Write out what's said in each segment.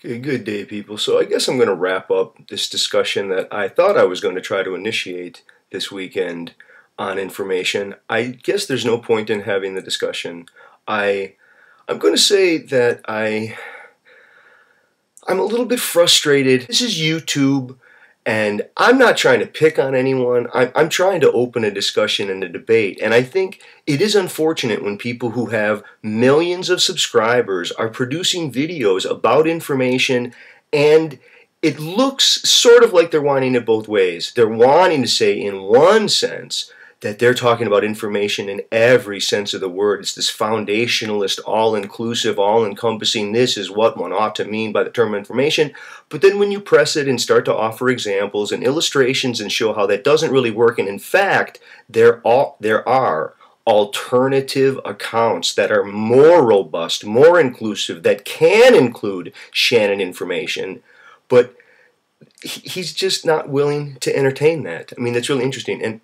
Okay, good day, people. So I guess I'm going to wrap up this discussion that I thought I was going to try to initiate this weekend on information. I guess there's no point in having the discussion. I'm going to say that I'm a little bit frustrated. This is YouTube, and I'm not trying to pick on anyone. I'm trying to open a discussion and a debate, and I think it is unfortunate when people who have millions of subscribers are producing videos about information, and it looks sort of like they're wanting it both ways. They're wanting to say, in one sense, that they're talking about information in every sense of the word. It's this foundationalist, all-inclusive, all-encompassing, this is what one ought to mean by the term information. But then when you press it and start to offer examples and illustrations and show how that doesn't really work, and in fact, there are alternative accounts that are more robust, more inclusive, that can include Shannon information, but he's just not willing to entertain that. I mean, that's really interesting. And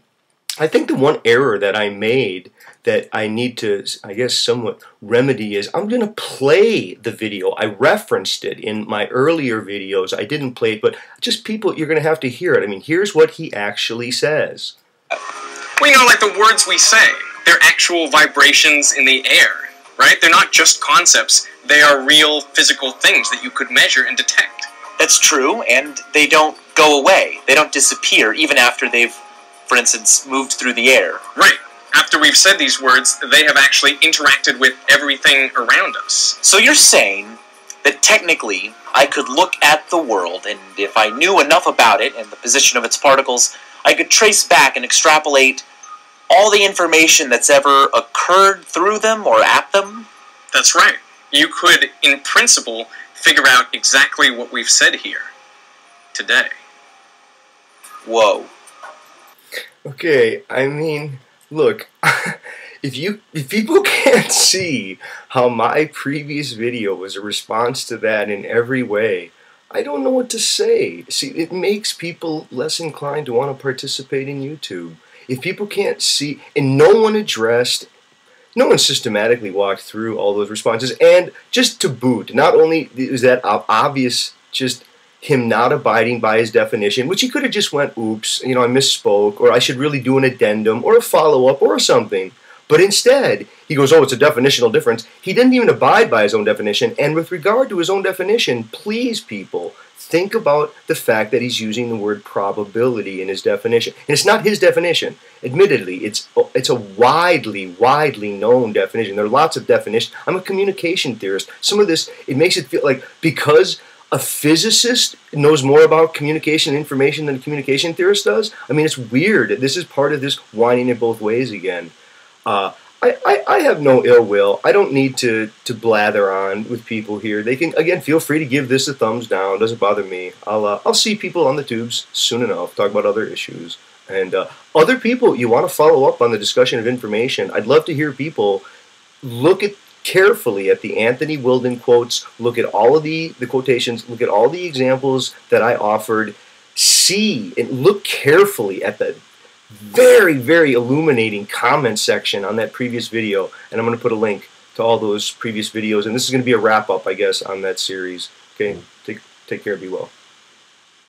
I think the one error that I made that I need to, I guess, somewhat remedy is I'm going to play the video. I referenced it in my earlier videos. I didn't play it, but just people, you're going to have to hear it. I mean, here's what he actually says. Well, you know, like the words we say, they're actual vibrations in the air, right? They're not just concepts. They are real physical things that you could measure and detect. That's true, and they don't go away. They don't disappear even after they've, for instance, moved through the air. Right. After we've said these words, they have actually interacted with everything around us. So you're saying that technically I could look at the world, and if I knew enough about it and the position of its particles, I could trace back and extrapolate all the information that's ever occurred through them or at them? That's right. You could, in principle, figure out exactly what we've said here today. Whoa. Okay, I mean, look, if people can't see how my previous video was a response to that in every way, I don't know what to say. See, it makes people less inclined to want to participate in YouTube. If people can't see, and no one systematically walked through all those responses, and just to boot, not only is that obvious, just him not abiding by his definition, which he could have just went, oops, you know, I misspoke, or I should really do an addendum, or a follow-up, or something. But instead, he goes, oh, it's a definitional difference. He didn't even abide by his own definition, and with regard to his own definition, please, people, think about the fact that he's using the word probability in his definition. And it's not his definition. Admittedly, it's a widely known definition. There are lots of definitions. I'm a communication theorist. Some of this, it makes it feel like because a physicist knows more about communication and information than a communication theorist does. I mean, it's weird. This is part of this whining it both ways again. I have no ill will. I don't need to blather on with people here. They can, again, feel free to give this a thumbs down. Doesn't bother me. I'll see people on the tubes soon enough, talk about other issues. And other people, you want to follow up on the discussion of information, I'd love to hear people look carefully at the Anthony Wilden quotes, look at all of the quotations, look at all the examples that I offered, see and look carefully at the very, very illuminating comment section on that previous video, and I'm going to put a link to all those previous videos, and this is going to be a wrap-up, I guess, on that series. Okay, take care, be well.